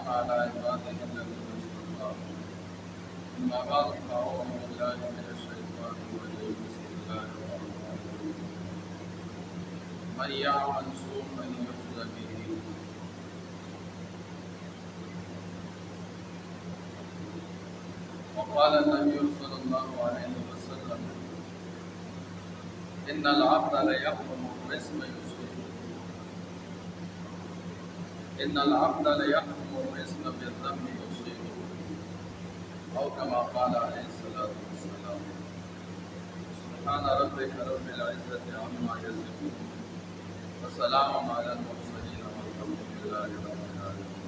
على عباده الذين اصطفى أما بعد فأعوذ بالله من الشيطان الرجيم بسم الله الرحمن الرحيم من يعمل سوءا يجز به وقال النبي صلى الله عليه وسلم إن العبد ليحرم الرزق يصيبه إن العبد ليحرم الرزق بالذنب يصيبه أو كما قال عليه الصلاة والسلام سبحان ربك رب العزة عما يصفون وسلام على المرسلين والحمد لله رب العالمين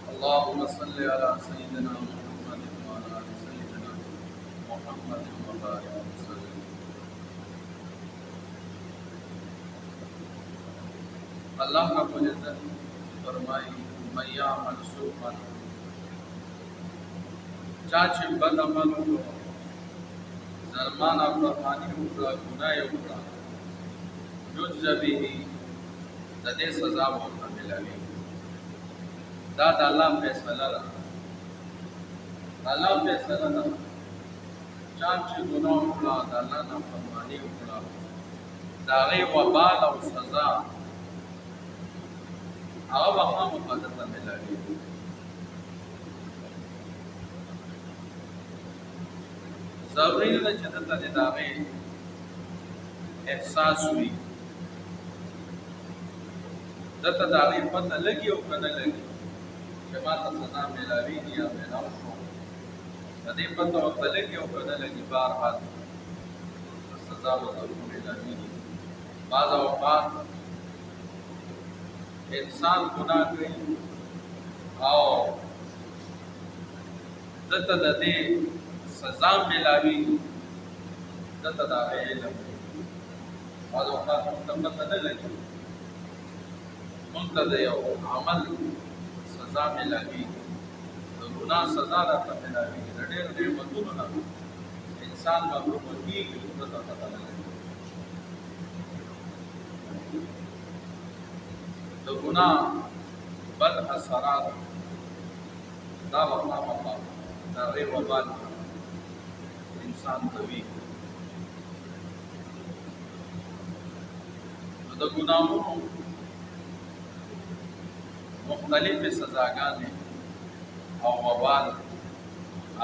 اللهم صل على سيدنا محمد وعلى آل سيدنا محمد وبارك وسلم अल्लाह रब्बुल इज्जत फरमाई मैं यामल सुअन चाचे बद अमल को ज़रमाना फरमानी हुआ गुनाह हुआ जुज बिही दे सजा मौका मिलावी दाद अल्लाह फैसला अल्लाह फैसला चाचे गुनाह हुआ अल्लाह ना फरमानी हुआ दागे वबाल और सजा هغه هم مقدسه ملاوي ضروري ده چې د دغه احساس وي دته دغه پته لګي او کنه لګي چې ما ته سزا ملاوي دي یا ملاو شو د دې پته وخت لګي او کنه لګي بار حال سزا به ضرور ملاوي دي بعض اوقات इंसान गुनाह करी और दत्त दे सजा मिलावी दत्त दावे इल्म और वक़्त मुकम्मल न लगी मुंतज़े अमल सजा मिलावी तो गुनाह सजा रात मिलावी रडे रडे मधुर ना इंसान मगरूब की दत्त पता लगे तो गुनाह बद असरात दा वक़्ता वक़्ता दावे वबाल इंसान तवी तो गुनाहों मुख्तलिफ सजागाने और वबाल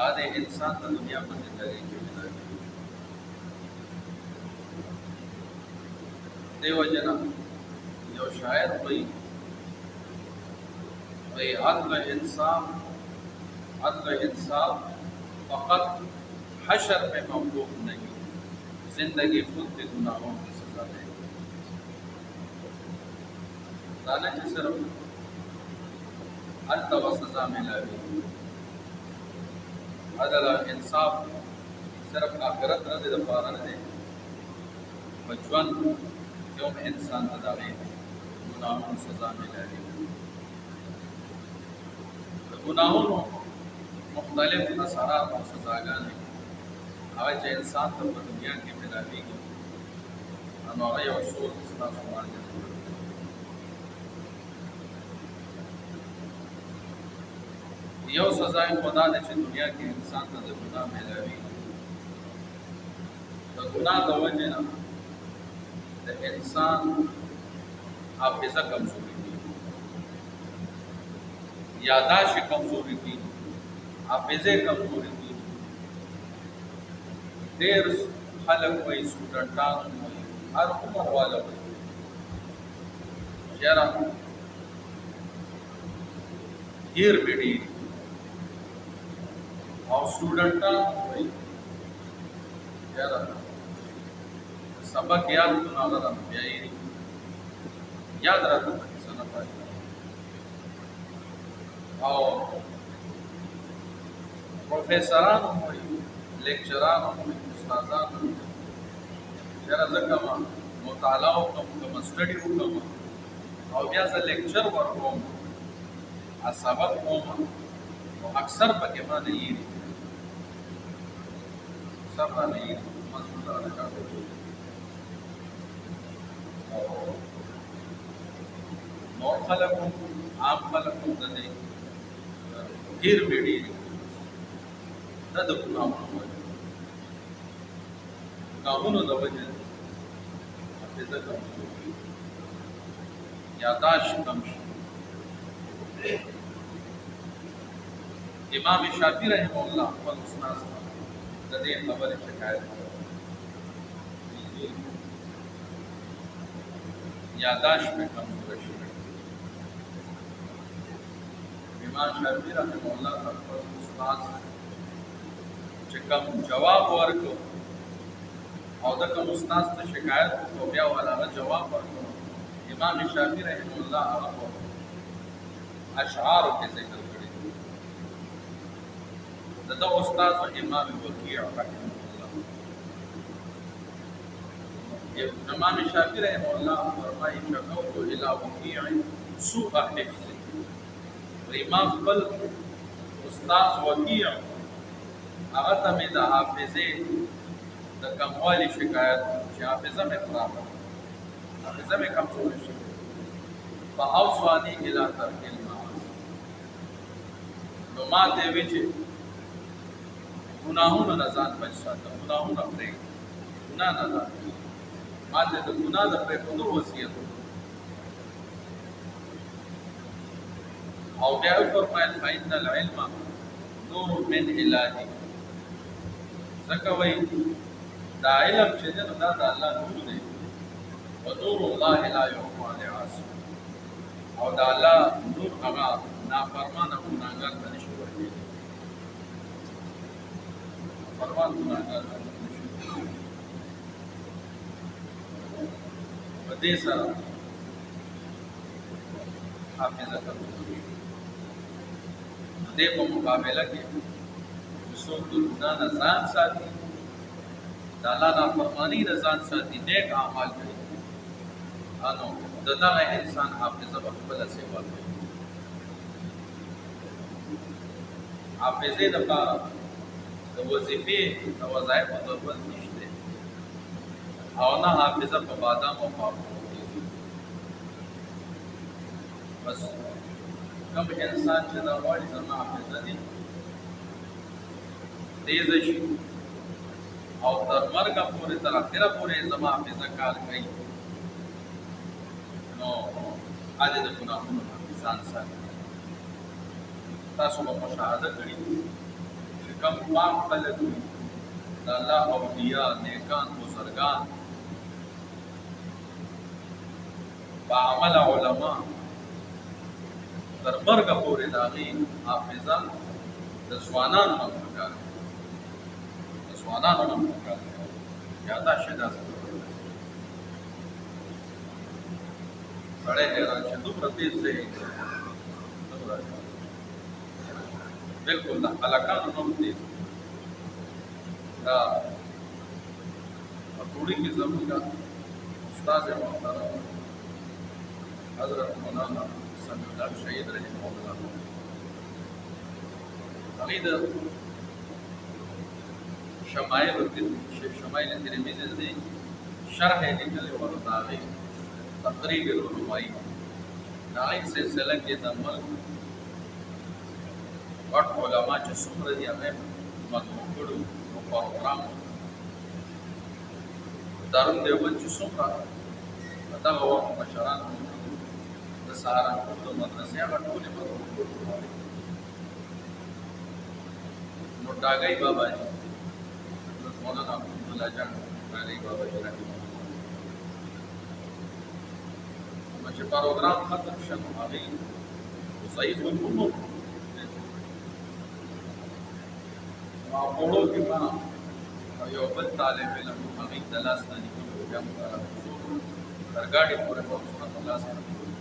आधे इंसान तो दुनिया पर जिंदगी के मिलावी देवजना जो शायर हुई अदल इंसाफ फ़कत हशर में मौकूफ नहीं जिंदगी खुद के गुनाहों की सजा देगी दाना कि सिर्फ अंत व सजा मिलावी अदल इंसाफ सिर्फ आखिरत रज़ दफ़ारा दे बचपन क्यों में इंसान अदावे गुनाहों सजा मिलावी गुनाहों मुख्तलिफ असरात और सजागाने आज इंसान तो दुनिया की मिलावी हमारे असूल इस्लाम समाज यो सजाएं खुदा ने दुनिया के इंसान का गुनाह मिलावी तो गुनाह तो वजह ना इंसान हाफिज़ा कमजोरी थी यादाश्त कमजोरी थी हाफिज़े कमजोरी थी देर खलक हुई स्टूडेंटान हुई हर उम्र वाला हुई जरा हीर बेटी और स्टूडेंटान हुई जरा सबक याद करना रहा याद रखना सना पाए और प्रोफेसरान हुई लेक्चरान हुई उस्तादान हुई जरा जगमा मुतालाओं कम स्टडी कम और ब्याज लेक्चर वर्क होम आ सबक होम और अक्सर पके माने ये सब नहीं मजबूत रखा और खलक عام خلق هم د دې ډېر بیړي نه د ګناهونو د وجه حافظه کمزوري یاداشت کم شي. امام شافعي رحمه الله خپل استاد د دې خبرې شکایت یاداشت میں کمزور شي. امام شافعي رحمه الله خپل استاد چې کوم جواب ورکړو او د کوم استاد ته شکایت او بیا ولا جواب ورکړو، امام شافعي رحمه الله هغه اشعار کې ذکر کړی د استاد او امام وکیع رحمه الله. امام شافعي رحمه الله فرمایي شکوت الى وکیع سوء حفظ. امام خپل استاد وکیع هغه ته مې د حافظې د کموالي شکایت چې حافظه مې خرابه، حافظه مې کمزورې شوې، فاوصاني الى ترک المعاصي. نو ما ته وی چې ګناهونو نه ځان بچ ساته، ګناهونه پرېږده، ګناه نه ځان ما ته د ګناه د پرېښودو وصیت او بیا یې فرمایل فإن العلم نور من الهي. ځکه وایي دا علم چې دی نو دا د الله نور دی، ونور الله لا يخفى لعاصي. او د الله نور هغه نافرمانه ګناهګار ته نشي ورکولی، فرمان ګناهګار ته نشي ورکولی. په دې سره حافظه کمزوري شي. د دې په مقابله کې څوک د ګناه نه ځان ساتي، د الله نافرماني نه ځان ساتي، نیک اعمال کوي، نو د دغه انسان حافظه به خپله سیوا کوي. حافظې دپاره د وظیفې د وظایفو ضرورت نشته او نه حافظه په بادام او پاپړو کېږي. بس کوم انسان چې دا غواړي زما حافظه دي تیزه شي او تر مرګه پورې تر اخره پورې زما حافظه کار کوي، نو هغه د ګناهونو ځان ساتي. تاسو به مشاهده کړي چې کوم پاک خلک دي د الله اولیاء، نیکان، بزرګان، باعمل علما تر مرګه پورې د هغې حافظه د ځوانانو نه پکار کوي، د ځوانانو نه پکار کوي. یاداشت یې داسې سړی حیران چې دومره تېز دی، بلکل د هلکانو نه هم تېز. دا په ټولۍ کې زموږ استاد محترم حضرت مولانا سمیع الله شهید رحمه الله، هغې د شمایل ترمذي د شرح یې لیکلی وه، د هغې تقریب العلماء د هغې سلسله کې د ملک غټ علما چې څومره دي هغه یې مطبوع کړي او پروګرام دارالعلوم دیوبند چې څومره دغه وخت مشران د سهارنپور د مدرسې هغه ټولې مطبوع کړي. نو ډاګی بابا جي مولانا عبدالله جان ډاګی بابا جي رحمه الله چې پروګرام ختم شو نو هغې ضعیف العمر ماپوړو کې ما یو بل طالب علم هغې ته لاس نه نیولو، بیا مو تر ګاډۍ پورې به استاد لاس نه نیولو.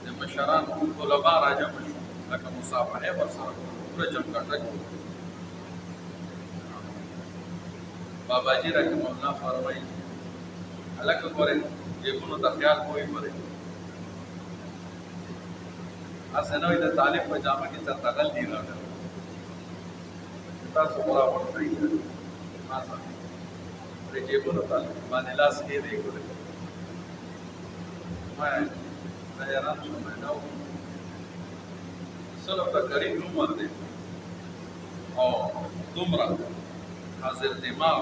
د مشران طلبا راجمع شو، لکه مصافحه ورسره پوره جمګټک. بابا جي رحمه الله فرمایي هلکه ګورئ جیبونو ته خیال کوئ، ګورئ هسې نه وي د طالب په جامه کې چېرته غل دي راغلی، تاسو برابر صحیح ده ما سره پرې جیبونو ته باندې لاس کېږدئ، ګورئ د حیران شوم نو سلف د کریم عمر دی او دومره حاضر دماغ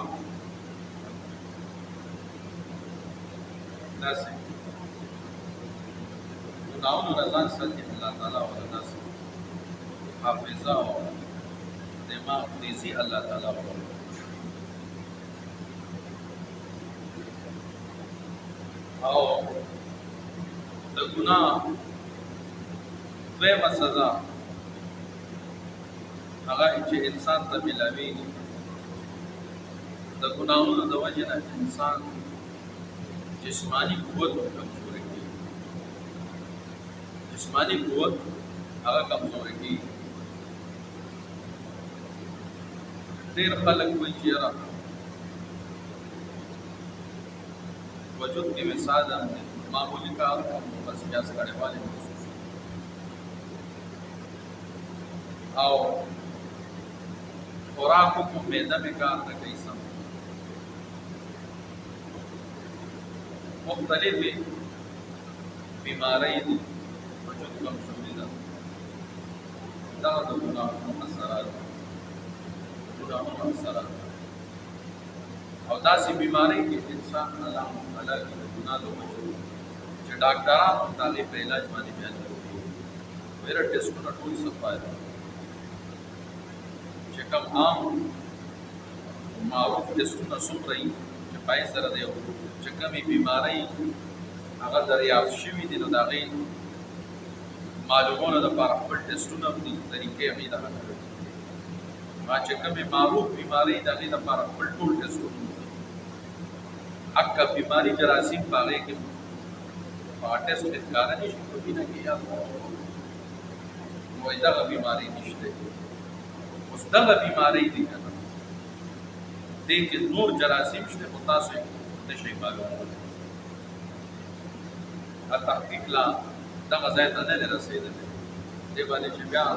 داسې ګناهونو نه ځان ساتي الله تعالی ورته داسې حافظه او دماغ تیزي الله تعالی ورته او د ګناه دویمه سزا هغه چې انسان ته ملاویږي د ګناهونو د وجې نه انسان جسمانی قوت کمزوري کېږي جسمانی قوت هغه کمزوري کېږي ډېر خلک وایي چې یاره وجود کې وساد معمولی کار بس پیاس کړي والے محسوس او خوراکو کو معده میں کار نه کوي سم مختلفې بیماری دي وجود کمزوري ده دغه د ګناهونو اثرات او داسې بیماری کې انسان الله تعالی د ګناه د وجې چې ډاکټرانو تعالی په علاج باندې بیان کوي ویره ټیسټونه ټول صفای چې کوم عام معروف ټیسټونه څومره وي چې پای سره د یو چې کومې بیماری هغه دریافت شوي دي نو د هغې معلومونو دپاره خپل ټیسټونه هم دي طریقې هم یې دغه چې کومې معروف بیماری د هغې دپاره خپل ټول ټیسټونه اکا بیماری جراثیم په هغې کې په ټیسټ کې ښکاره نه شي په وینه کې یا وایي دغه بیماری نشته اوس دغه بیماری دي که نه دې کې نور جراثیم شته خو تاسو یې نه شئ معلومولی تحقیق لا دغه ځای ته نه دی رسېدلی دې باندې چې بیا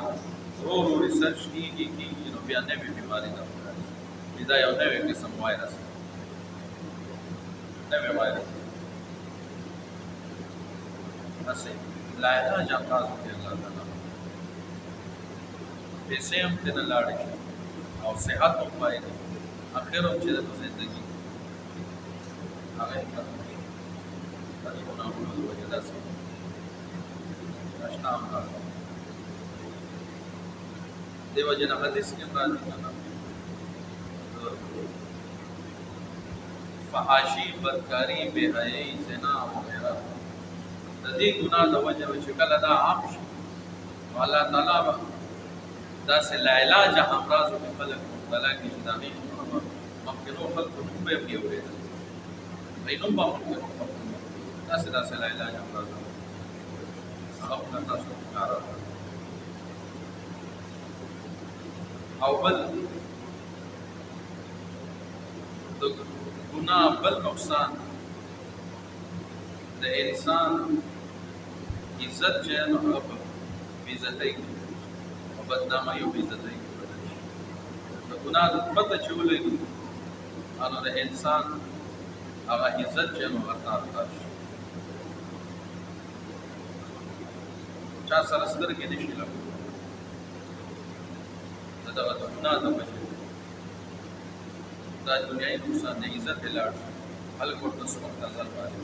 ورو ورو ریسرچ کېږي نو بیا نوې بیماري ده چې دا یو نوی قسم وایرس نوی وایرس هسې لاعلاج امراض کې الله تعالی پیسې هم ترې نه لاړې شي او صحت هم پایدي اخر هم چې د زندګي هغه یې ختم کړي د ګناهونو د وجې داسې اشنا امراض دې وجې نه حدیث کې هم راځي که نه فحاشي بدکاري بې حیایي زنا وغیره د دې ګناه د وجې چې کله دا عام شي نو الله تعالی به داسې لاعلاجه امراضو کې خلک مبتلا کړي چې د هغې نومونه به مخکېنو خلکو نوم به یې پرې اورېدل هغې نوم به مخکېنو خلکو داسې لاعلاجه امراضو هغه خو تاسو ښکاره او بل د ګناه بل نقصان د انسان عزت چې نو هغه په بېعزتۍ کې او بدنامۍ او بېعزتۍ کې بدل شي د ګناه پته چې ولګي نو د انسان هغه عزت چې نو هغه تار شي چا سره سترګې نه شي لګولی د دغه د ګناه د وجې دا دنیایي نقصان د عزت یې لاړ شي خلک ورته سپک نظر باندې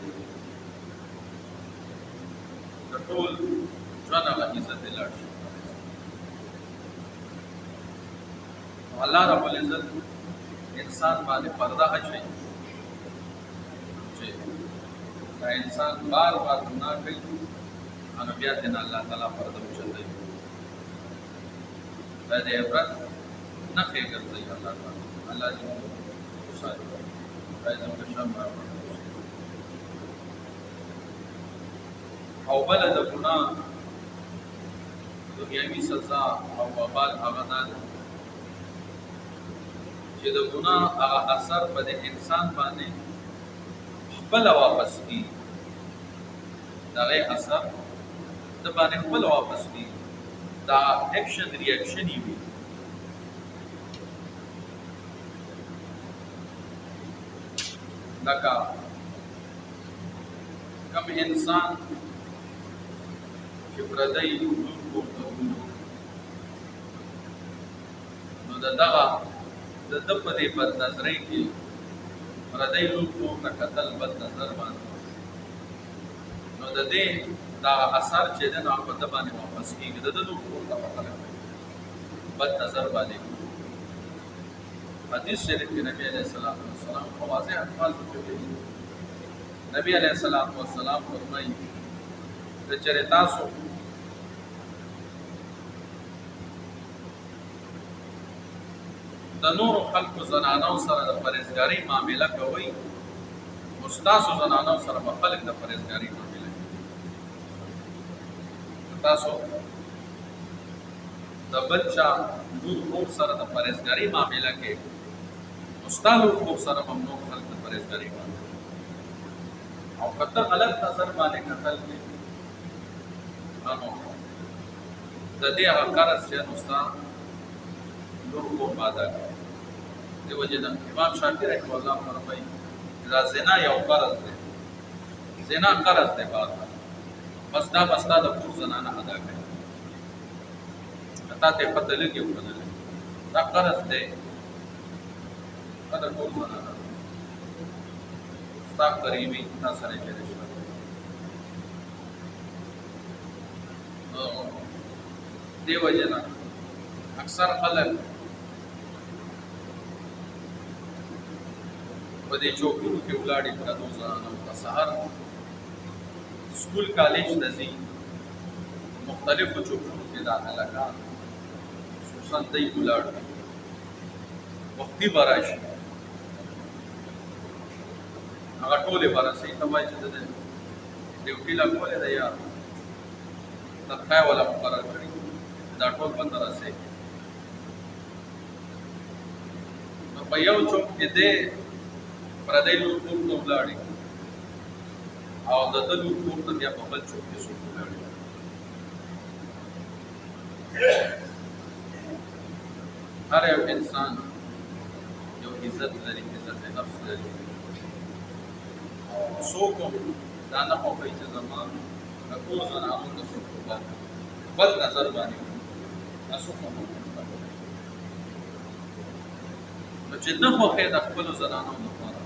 د ټول ژوند هغه عزت یې لاړ شي نو الله رب العزت انسان باندې پرده اچوي چې دا انسان بار بار ګناه کوي نو بیا ترې الله تعالی پرده اوچتوي دا د عبرت نښې ګرځوي الله تعالی الله دې او بل د ګناه دنیاوي سزا او وبال هغه دا ده چې د ګناه هغه اثر په د انسان باندې خپله واپس کېږي د هغې اثر د باندې خپله واپس کېږي دا اکشن ریاکشن یې وي لکه کم انسان چې پردی لور کور ته وولو نو د دغه د ده په دې بدنظرۍ کې پردی لور کور ته کتل بد نظر باندې نو د دې دغه اثر چې دی نو په ده باندې واپس کېږي د ده لور کور ته په خلک بد نظر باندې حدیث شریف کې نبی علیه السلام په واضح الفاظو کې ویلي نبی علیه السلام فرمایي چې چېرې تاسو د نورو خلکو زنانو سره د پرهیزګارۍ معامله کوئ نو ستاسو زنانو سره به خلک د پرهیزګارۍ معامله کوي تاسو د بل چا لور خور سره د پرهیزګارۍ معامله کوي نو ستا لور خور سره به نور خلک د پرهیزګارۍ معامله او که ته غلط نظر باندې کتل کوي نو د دې هغه قرض چې نو ستا لور خور به ادا کوي دې وجې نه امام شافعي رحمه الله فرمایي دا زنا یو قرض دی زنا قرض دی بعد بس دا بستا د کور زنانه ادا کوي تا ته پته لګي وکړه دا قرض دی دا کور زنانه ستا قریبي تا سره چېرې شوه دې وجې نه اکثر خلک په دې چوکونو کې ولاړې پردو زنانو په سهار سکول کالج ته ځي مختلفو چوکونو کې دا هلکان خصوصا دی ولاړ وختي به راشي هغه ټولې به رسوي ته وایي چې د ډیوټي لا کولې ده یا تنخواه والا مقرر کړي دا ټول به ته رسوي نو په یو چوک کې دی پردی لور کور ته ولاړې او د ده لور کور ته بیا په بل چوک کې څوک ولاړې هر یو انسان یو عزت لري عزت نفس لري څوک دا نه خوښوي چې زما د کور زنانو ته څوک بد نظر باندې دا څوک نه خوښوي نو چې نه خوښوي د خپلو زنانو لپاره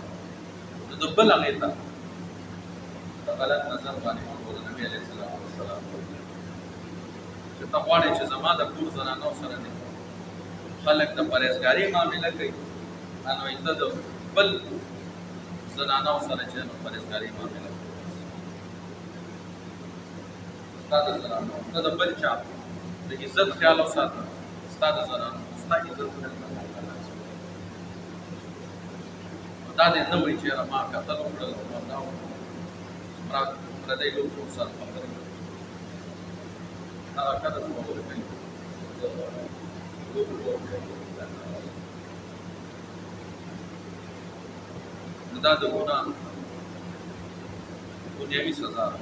نو د بل هغې ته د غلط نظر باندې د نبي علیه السلام چې ته غواړې چې زما د کور زنانو سره دې خلک د پرهیزګارۍ معامله کوي نو ته د بل زنانو سره چې نو پرهیزګارۍ معامله کوي ستا د زنانو ته د بل چا د عزت خیال وساته ستا د زنانو ستا عزت خیال دا دې نه وایي چې یاره ما کتل وکړل ما دا وکړل پردی لور کور سره خبرې هغه قدر خبرې کوي نو دا د ګناه دنیوي سزا ده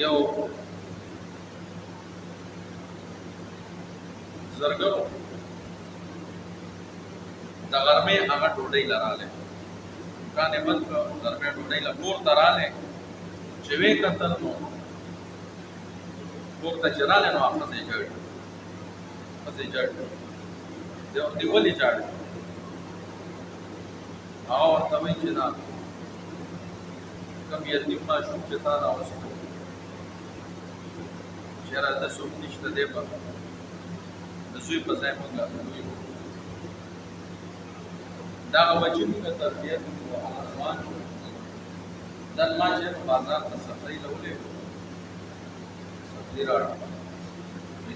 یو زرګرو د غرمې هغه ډوډۍ لراله دکان یې بند کړ غرمې ډوډۍ له کور ته راغلی چې ویې کتل نو کور ته چې راغلی نو هغه ښځې ژاړي دې ولې ژاړي هغه ورته وایي چې دا کوم یتیم ماشوم چې تا راوستی چې راته څوک نشته دی به د زوی په ځای موږ لوی دا بچی موږ تربیت کړو افغان نن ما چې بازار ته سفرۍ له ولېږو سبزي راوړه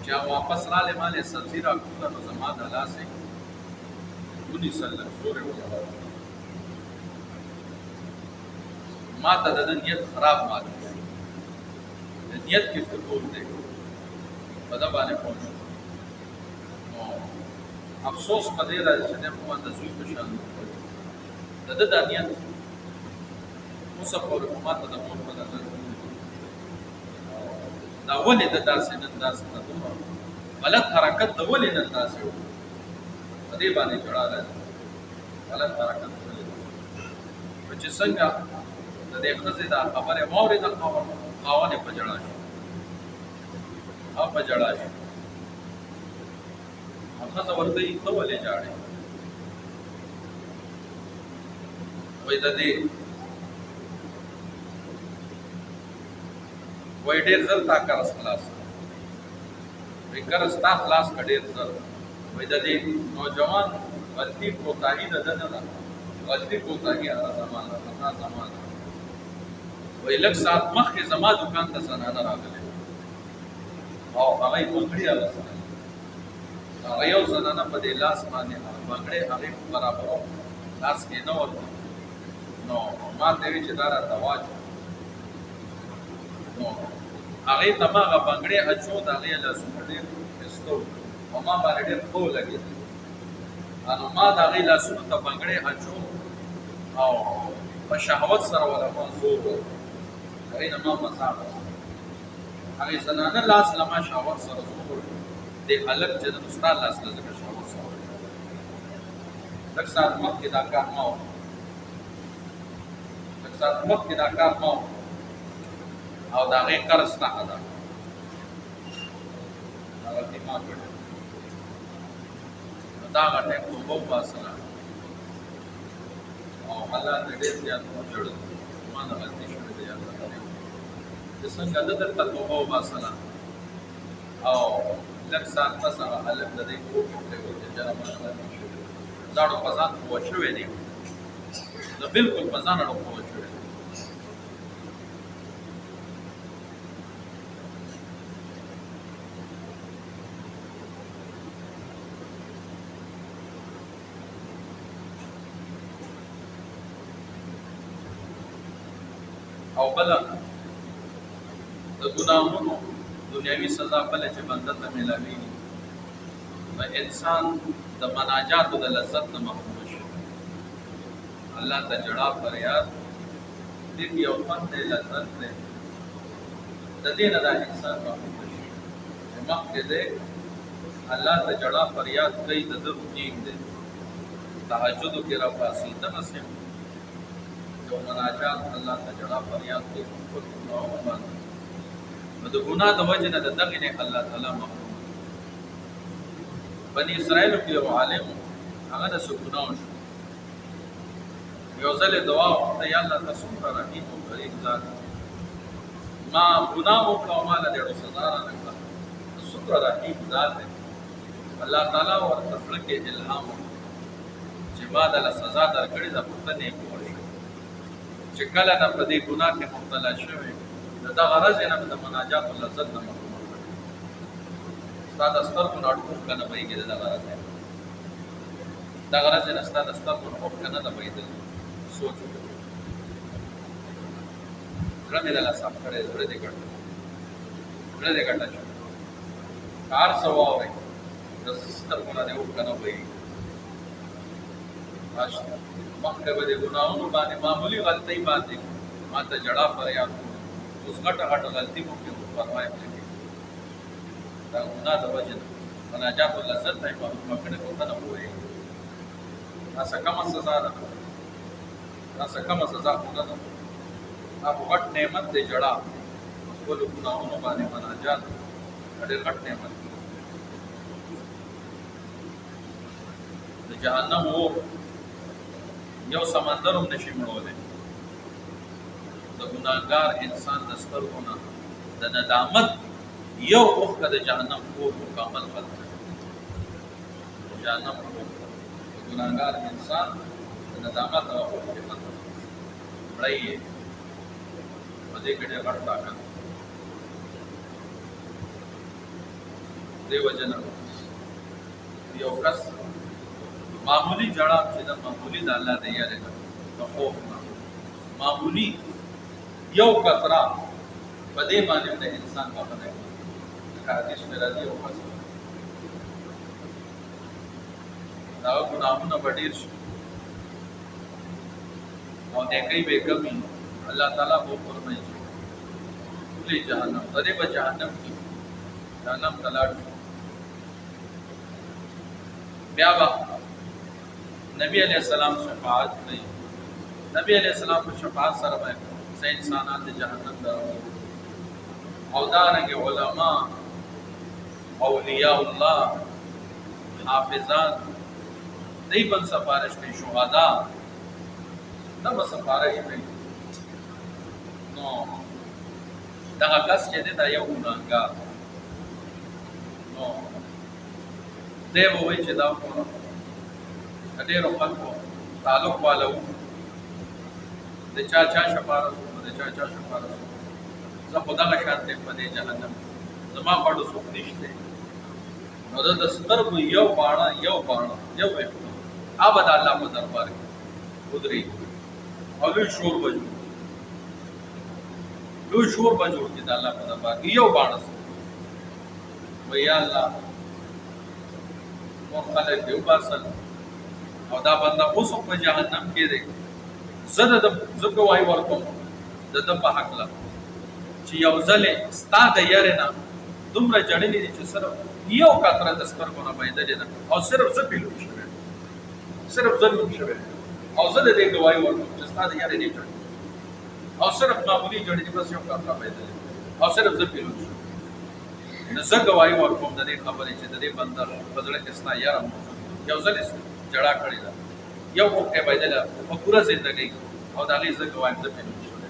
چې هغه واپس راغلی ما یې سبزي راکړله نو زما د لاسې ونیسل زورې وکړه ما ته د ده نیت خراب معلوم شو د نیت کې فضول دی په ده باندې پوه شو نو افسوس په دې راځي چې دی خو د زوی په شان د ده دا نیت اوسه پورې خو ما ته د مور په نظر دا ولې ده داسې نن داسې ده دومره غلط حرکت د ولې نن داسې و په دې باندې ژړا راځي غلط حرکت ولې چې څنګه د دې ښځې دا خبرې واورېده، خاوند یې په ژړا شو او په ژړا شو. ښځه ورته وایي ته ولې ژاړې؟ وایي د دې وایي ډېر زر تا قرض خلاص کړه. وایي قرض تا خلاص کړه ډېر زر. وایي د دې نوجوان غلطي کوتاهي د ده نه ده، غلطي کوتاهي هغه زما ده، خطا زما ده. وایي لږ ساعت مخکې زما دکان ته زنانه راغلې او هغه یې بنګړي اغوستله. هغه یو زنانه په دې لاس باندې بنګړې هغې په برابرو لاس کې نه ورته. نو ما ته ویل چې دا راته واچوه. نو هغې ته ما هغه بنګړې اچو، د هغې لاسونه ډېر ښایسته وو او ما باندې ډېر ښه ولګېدل. نو ما د هغې لاسونو ته بنګړې اچو او په شهوت سره ولا ما زور ورکړ. هغې نه ما مزه اخیسته. هغې زنانه لاس له ما شهوت سره زور ورکړ. دې هلک چې د ستا لاس له ځکه شهوت سره ورکړ. لږ ساعت مخکې دا کار ما وکړ. لږ ساعت مخکې دا کار ما وکړ او د هغې قرض تا ادا کړ. دا غلطي ما کړې. دا هغه ټایم توبه وباسله او الله ته ډېر زیات وژړل. ما نه غلطي شوې ده، یا الله چې څنګه ده درته توبه وباسله او لږ ساعت پس هغه هلک د دې کور کې پرېوت چې جره ما نه غلطي شوې ده. زاړو په ځان پوه شوی دی، نو بلکل په ځان اړه پوه شوی دی. او بله د ګناهونو دنیوي سزا بله چې بنده ته میلاویږي، نو انسان د مناجاتو د لذت نه محروم شي. الله ته ژړا فریاد دې کې یو خوند دی، لذت دی، د دې نه دا انسان محروم شي. مخکې دی الله ته ژړا فریاد کوي، د ده روټین دی، تهجدو کې راپاڅي، دغسې یو مناجات الله ته ژړا فریاد کوي په خپل ګناهونو باندې. نو د ګناه د وجې نه د دغې نه الله تعالی محروم. بني اسرائیلو کې یو عالم و، هغه داسې ګناه شو. یو ځل یې دعا وکړه، یا الله ته څومره رحیم او کریم ذات، ما ګناه وکړه او ما له ډېرو سزا رانه کړه، ته څومره رحیم ذات دی. الله تعالی ورته زړه کې الهام وکړ چې ما دله سزا درکړې ده، په ته نیک ووژه. چې کله نه په دې ګناه کې مبتلا شوی، د دغه ورځې نه د مناجاتو لذت نه محروم کړي. ستا د سترګو نه اوښکه نه بهېږي د دغه ورځې نه، دغه ورځې نه ستا د سترګو نه اوښکه نه ده بهېدلې. سوچ وکړه، زړه مې دله صاف کړی، زړه دې ګټه، زړه دې ګټه شو. که هر څه واورئ، د سترګو نه دې اوښکه نه بهېږي. مخکې به د ګناهونو باندې معمولي غلطۍ باندې ما ته ژړا فریاد کړو، اوس غټه غټه غلطي مو کې فرمایي پرېږدي. دا ګناه د وجې نه مناجاتو لذت ته یې محرومه کړې، خو ته نه پوهېږې. دا څه کمه سزا ده، دا څه کمه سزا خو نه ده. دا خو غټ نعمت دی ژړا، په خپلو ګناهونو باندې مناجات ډېر غټ نعمت دی. د جهنم اور یو سمندر هم نشي مړولی. د ګناهګار انسان د سترګو نه د ندامت یو اوښکه د جهنم اور مکمل ختم کړي. د جهنم اور د ګناهګار انسان د ندامت هغه اوښکې ختم مړی یې په دې کې ډېر غټ طاقت. دې وجه نه یو کس معمولی جړا چې د معمولی د الله د یارې نه د خوف نه معمولی یو قطره په دې باندې د انسان بخښنه کوي. لکه حدیث کې راځي یو کس دا ګناهونه به ډېر شي او نیکۍ به کمي، الله تعالی به فرمایي ټولې جهنم ته دې به جهنم کې جهنم ته لاړ شي. بیا به نبی علیہ السلام شفاعت کوي. نبی علیہ السلام په شفاعت سره به से इंसानात जहन्नम दरावली और दारंगे उलमा औलियाउल्लाह हाफिजान नहीं बन सफारिश में शुहदा न बस सफारिश में नो दगा कस के दे दा यौ गुनाहगार नो देव वही چې دا ډېرو خلکو تعلق والا و د چا شفاعت وکړو د چا شفاعت وکړو زه خو دغه شان یم په دې جهنم زما غړو څوک نشته نو د سترګو یو باڼه یو ویښتو هغه د الله په دربار کې ودرېږي او لوی شور به جوړ کړي د الله په دربار کې یو باڼه وایي یا الله نور خلک دې وباسل او دا بنده اوس په جهنم کې دی زه ګواهي ورکوم د ده په هکله چې یو ځلې ستا د یارې نه دومره جړلې دي چې صرف یو قطره د سترګو نه بهېدلې ده او صرف زه پې لوم شوی او زه د دې ګواهي ورکوم چې ستا د یارې دې جړلې او صرف معمولي جړې دي بس یو قطره بهېدلې او صرف زه پې لوم شوی نو زه ګواهي ورکوم د دې خبرې چې د دې بنده په زړه کې ستا یاره یو ځل جړا کړې ده یو وخت بهېدله په پوره زندګۍ او د هغې زه ګوایم زه پې لوم شوی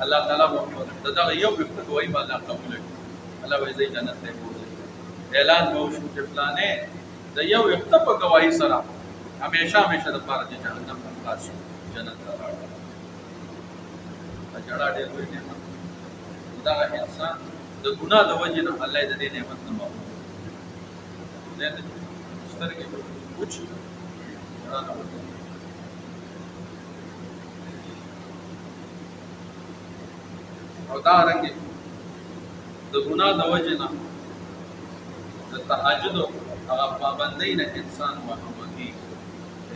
الله تعالی به د دغه یو وخت ګواهي به الله قبول کړي الله به یې جنت ته بوځي اعلان به وشي چې فلانې د یو وخت په ګواهي سره همیشه دپاره چې جهنم نه خلاص شي جنت ته راوړي جړا ډېر لوی نعمت دغه انسان د ګناه د وجې نه الله یې د دې نعمت نه محروم سترګې وچې او دارنګې د ګناه د وجې نه د تهجد هغه پابندۍ نه انسان محروم کېږي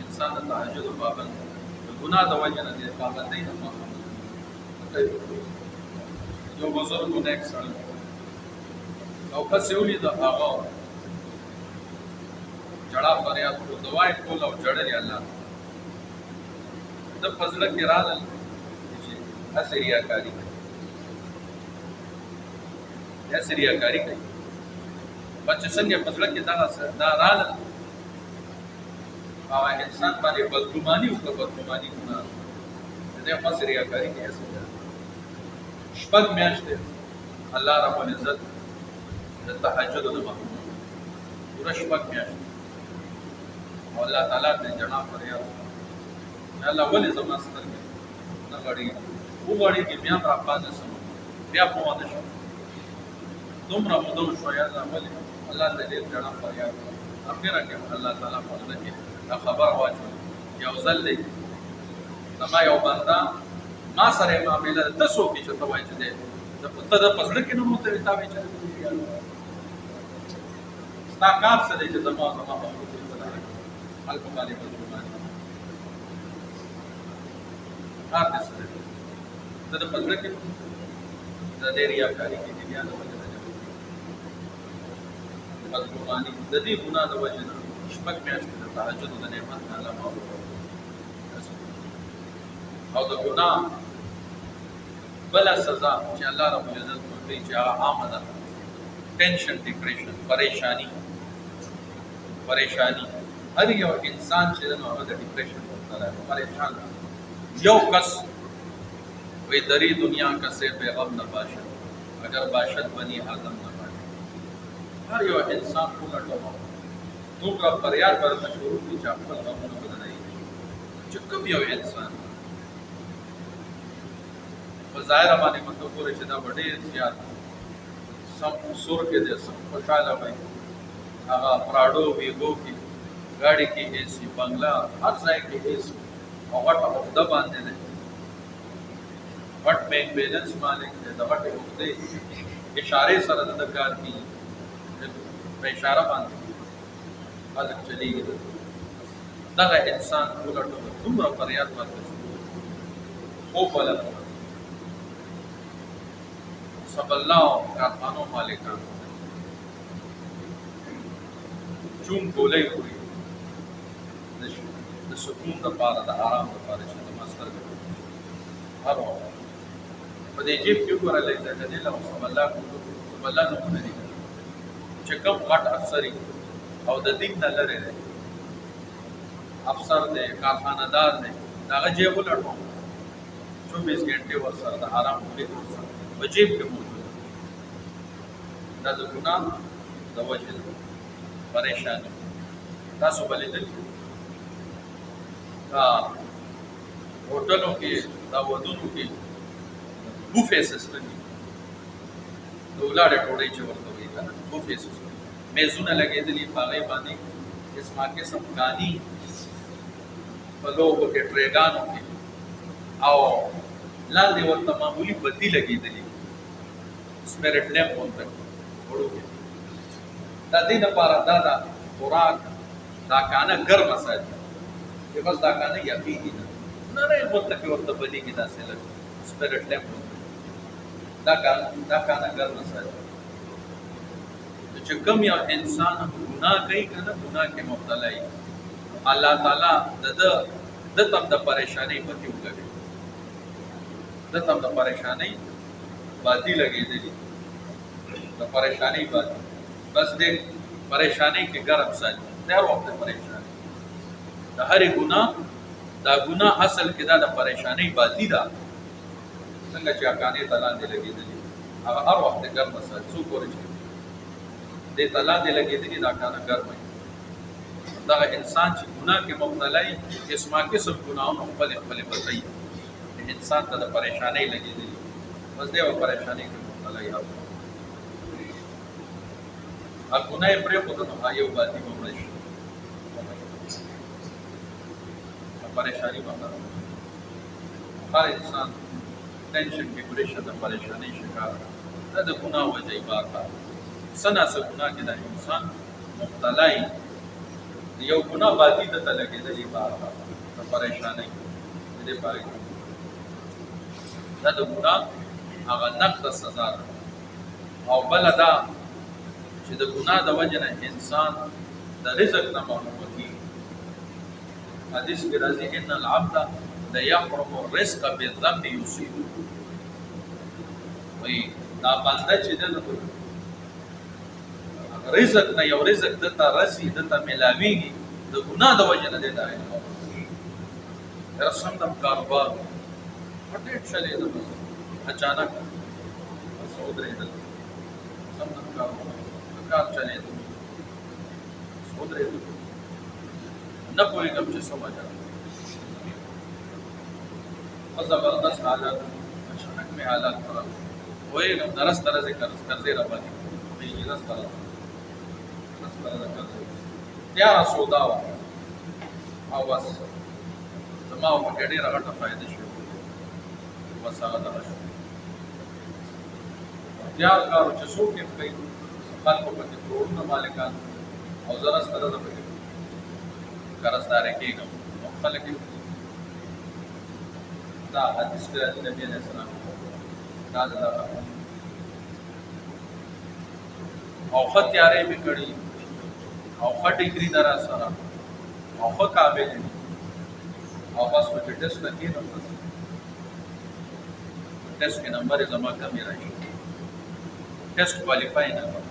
انسان د تهجد پابند د ګناه د وجې نه د پابندۍ نه محروم کېږي یو بزرګ نیک سړی او کسې ولیده هغه جړا فریاد کړو دعا یې کوله او جړل یې الله د په زړه کې راغلل چې هسې ریاکاري کوي بچه څنګه په زړه کې دا راغلل هغه انسان باندې بدګماني وکړه بدګماني ګناه د دې هسې ریاکاري کوي شپږ میاشتې الله رب العزت د تهجد نه محروم پوره شپږ میاشتې او الله تعالی ته جنا فریاد یا الله ولې زما سترګې نه غړېږي وغړېږي بیا هم راپاڅه شم بیا په واده شم دومره موده وشوه یا الله ولې الله ته ډېر جنا فریاد اخره کې الله تعالی په زړه کې دا خبر واچوي یو ځل دی زما یو بنده ما سره معامله ته څوک چې ته وایې چې دی ته د په زړه کې نه موته تا وایې چې ستا کار څه دی چې زما خلق باندې بدګماني کار دې څه دی ته د په زړه کې د دې ریاکاري کې دې بیا د وجه نه بدګماني د دې ګناه د وجه نه شپږ میاشتې د تهجد د نعمت نه الله محروم او د ګناه بله سزا چې الله رب العزت ورکوي چې هغه عامه ده ټینشن ډپریشن پریشانی هر یو انسان چې ده نو هغه د ډپریشن مبتلا دی پریشان یو کس وی دری دنیا کسے بیغم نہ باشد اگر باشد بنی آدم نہ باشد هر یو انسان کو لټو دومره فریاد پر مشهور دي چې خپل غمونه بدلوي چې کوم یو انسان په ظاهر باندې مته پورې چې دا ډېر زیات سم سور کې دي سم خوشاله وي هغه پراډو ویګو کې गाड़ी की एसी बंगला हर ځای کې एसी او غټه عقده باندې ده غټ بینک بیلنس مالک دی د غټې عقدې اشارې سره د کار کی په اشاره باندې خلک چلیږي دغه انسان ولټو دومره فریاد ورکړي خو بل سب الله کارخانو مالکان چون ګولې وي د سکون لپاره د آرام لپاره چې د مستر هر وخت په دې جیب کې وګوره لږ ځای دی له الله نوم نه دي چې کوم غټ افسري او د دین نه لرې دی افسر دی کارخانه‌دار دی د هغه جیب ولټوم 24 घंटे ورسره د آرام په جیب کې موجود دا د ګناه د وجه پریشانی تاسو بلې دل هوټلو کې دا ودونو کې بوفه سیستم دی دولاړه ټوړې چې ورته وي کنه بوفه سیستم میزونه لګېدلې پاغې باندې اسما کې سم کانی په لوګو کې ټریګانو کې او لاندې ورته معمولی بتی لګېدلې سپیرټ لیمپ ورته وړو کې دا دې لپاره دا خوراک دا کانه ګرمه ساتي چې بس دا کانه یقیني نه نه مطلق ورته بلی کې داسې لګ سپیرټ لیمپ دا کانه ګرمه ساتي چې کوم یو انسان ګناه کوي کنه ګناه کې مبتلا وي الله تعالی د تم د پریشانی پتی وګړي د تم د پریشانی باندې لګېدلې د پریشانی باندې بس دې پریشانی کې ګرم ساتي هر وخت پریشانی د هر ګناه دا ګناه اصل کې دا د پریشانی باندې دا څنګه چې اکانې تلان دې لګېدلې هغه هر وخت ګرم ساتي څو کورې دې تلان دې لګېدلې دا کانه ګرم دا انسان چې ګناه کې مبتلا وي اسما کې سب ګناهونه خپل بدایي انسان ته د پریشانی لګېدلې بس دې و پریشانی کې مبتلا وي اب ګناه پرې خو ته یو باندې ومړي پریشانی باندې هر انسان ټینشن کې ګریشه د پریشانی شکار دا د ګناه وجه بار سنا سه ګناه کې د انسان مبتلا یو ګناه باندې د لګېدلې بار د پریشانی دې پاره دا د ګناه هغه نقد سزا او بل دا چې د ګناه د وجه نه انسان د رزق نه محروم کیږي حدیث کې راځي ان العبد لا يحرم الرزق بالذنب يصيبه وي دا بنده چې د رزق نه یو رزق دته رسی دته ملاويږي د ګناه د وجه نه دی دا رسم د کاروبار پټه چلے د اچانک سودرې د سم د کار چلے سودرې نه پوهېږم چې څه وجه په زبردست حالت اچانک مې حالات خراب پوهېږم درس درځې قرضې را باندې پوهېږي درس درځې تیاره سودا وه او بس زما پکې ډېره غټه فایده شوې بس هغه دغه شو تیار کار چې څوک یې کوي خلکو پکې کروڑونه مالکان او زه سره د پکې قرضداري کېږم نو خلک دا حدیث کې راځي نبی علیه السلام دا او ښه تیاری مې کړي او ښه ډګري ده را سره او ښه قابل یم او بس په ټیسټ نه کېږم ټیسټ کې نمبر یې زما کمې راشي ټیسټ کوالیفای نه کړم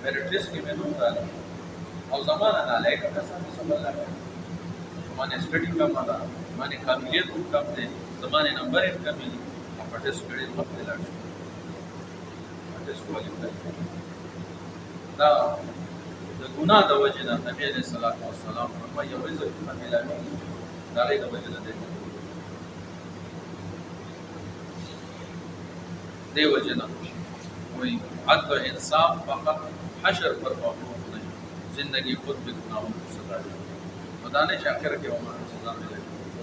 میرټ لیسټ کې مې نوم راغلی او زما نه نالایقه کسان مې سمبل نه کړي زما نه سټډي کمه ده زما نه قابلیت هم کم دی زما نه نمبر یې کمې دي او په ټیسټ کې ډېر وخت لاړ شو ټیسټ کوالیفای دا د ګناه د وجې نه نبي علیه الصلاة والسلام فرمایي یو رزق ته میلاوي د هغې د وجې نه دی دې وجې نه وایي عدل و انصاف فقط حشر پر موقوف نہیں زندگی خود بھی گناہوں کو سزا دی خدا نے آخر کے عمر سزا ملے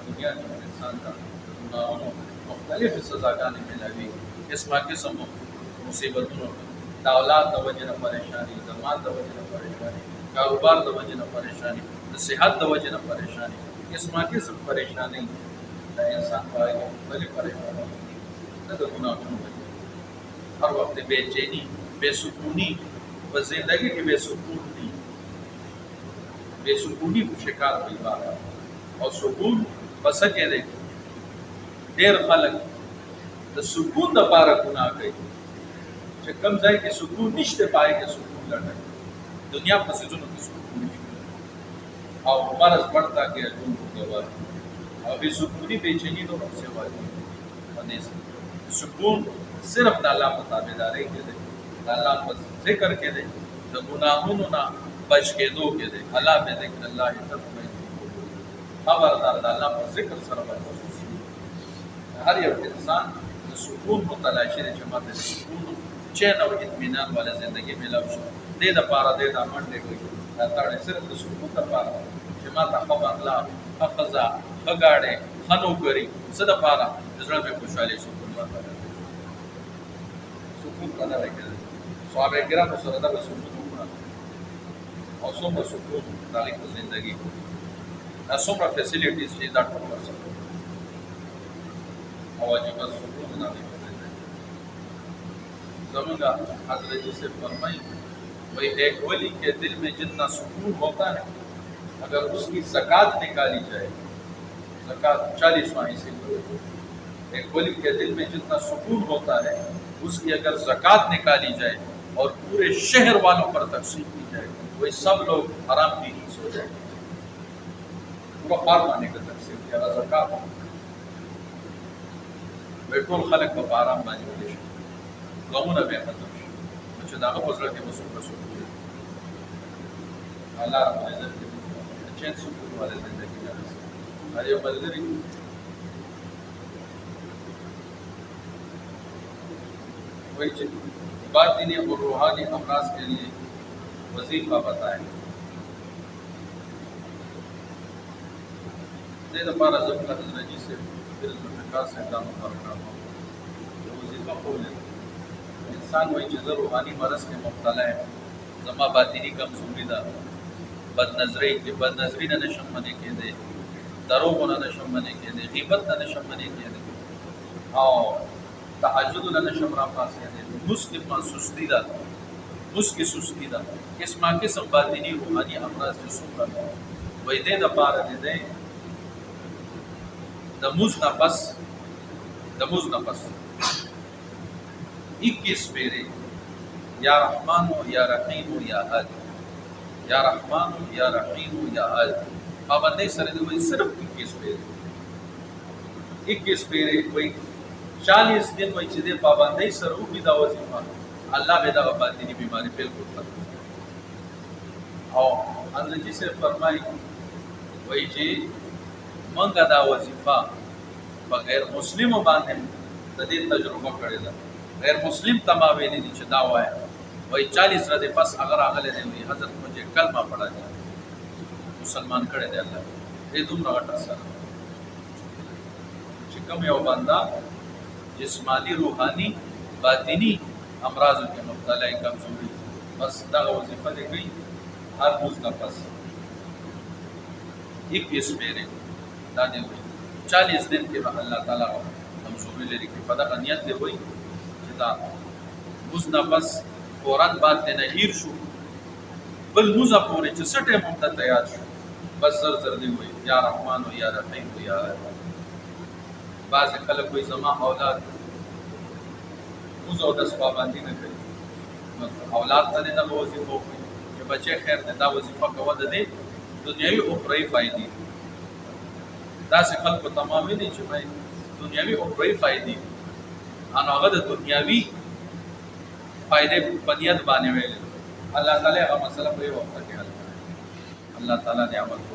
دنیا کے انسان کا گناہوں مختلف سزاګانې ملاوي قسمه قسم مصیبتونو د اولاد د وجې نه پریشاني د مال د وجې نه پریشاني کاروبار د وجې نه پریشاني د صحت د وجې نه پریشاني قسمه قسم پریشاني د انسان باندې بلې پریشاني نه د ګناهونو हर वक्त बेचैनी बेसुकूनी व जिंदगी की बेसुकूनी का शिकार हुई बात और सुकून बस के दे ढेर खलक द सुकून द पारा गुनाह कई जे कम जाए कि सुकून निश्ते पाए के सुकून लड़े दुनिया फंसे जो नहीं सुकून और मरज बढ़ता के अजून गवार अभी सुकूनी बेचैनी तो हमसे वाली सुकून सिर्फ अल्लाह पर ताबेदारी के दे अल्लाह पर जिक्र के दे तो गुनाहों ना बच के दो के दे अल्लाह में देख अल्लाह खबरदार अल्लाह पर जिक्र सरवर हर एक इंसान सुकून मुतलाशी ने जमाते सुकून चैन और इत्मीनान वाले जिंदगी में लफ्ज़ दे द पारा दे द मंडे कोई ताड़े सिर्फ सुकून द पारा जमाता खबरला खजा खगाड़े खनो करी सदा पारा इजरा में खुशहाली सुकून वाला सुकून कदा रखे स्वाब एकरा को सरदा में सुकून होना और सोम सुकून तालिक जिंदगी ना सोम फैसिलिटीज चीज दैट कर सकते वाजिब सुकून ना जमूंगा हजरत जी से फरमाई भाई एक वली के दिल में जितना सुकून होता है अगर उसकी ज़कात निकाली जाए ज़कात 40वां हिस्से एक वली के दिल में जितना सुकून होता है उसकी अगर ज़कात निकाली जाए और पूरे शहर वालों पर तकसीम की जाए वही सब लोग हराम पीनी सो जाए पूरा पार माने का तकसीम किया ज़कात बिल्कुल खलक को आराम मानी वाले गमूना बेखतम मुझे दागा गुजरा के मसूल रसूल अल्लाह रब्बुल इज्जत के चैन सुकून वाले जिंदगी में अरे बदरी वही बातिनी और रूहानी अमराज के लिए वजीफा बताएं दे दफारा ज़ब्त हज़रत जी से फिर ज़ुल्फ़िकार से दाम फरमाना वजीफा खोल इंसान वही चीज़ रूहानी मरज़ के मुब्तला है जमा बातिनी कमजोरी दा बदनजरी के बदनजरी न नशम मने के दे दरोग न नशम मने के दे ग़ीबत न नशम मने के दे और तहज्जुद न नशम रा पास के दे मुस्किन सुस्ती दा मुस्की सुस्ती दा किस्म किस्म बातिनी रूहानी अमराज के सुपर वही दे द पार दे दमुज नफस 21 पेरे या रहमान या रहीम या हद या रहमान या रहीम या हद पाबंदी सर वही सिर्फ 21 पेरे कोई 40 दिन वही चीज़ें पाबंदी सर भी दा वजीफा अल्लाह बेदा बातिनी बीमारी बिल्कुल खत्म और हज़रत जी से फरमाई वही जी मंगा दा वजीफा बगैर मुस्लिमों बांधे तदीर तजुर्बा करेगा गैर मुस्लिम तमावे नहीं नीचे दावा है वही 40 रदे पास अगर आगले ने हुई हजरत मुझे कलमा पढ़ा जाए मुसलमान करे दे अल्लाह ये तुम रगटा सर चिकम यो बंदा जिस्मानी रूहानी बातिनी अमराज के मुब्तला कमजोरी बस दा वजीफा दे गई हर मुझ नफस 21 मेरे दादे हुई 40 दिन के बाद अल्लाह ताला कमजोरी ले रही पता का नियत दे हुई मुझ नफस फौरन बात देना हीर शू बल मुझा पूरे चसटे मुद्दा तैयार शू बस जर जर्दी हुई या रहमान हो या रहीम हो या बाज़ खलक कोई जमा औलाद मुझा दस पाबंदी न करी औलाद तने ना वजीफा कि बच्चे खैर ने दा वजीफा कवा दे दुनियावी उखरवी फायदे दास खल को तमाम नहीं भाई दुनियावी उखरवी फायदे अनागत दुनियावी फायदे बनियत बाने वाले अल्लाह ताला का मसला कोई वक्त के हल करे अल्लाह ताला ने अमल को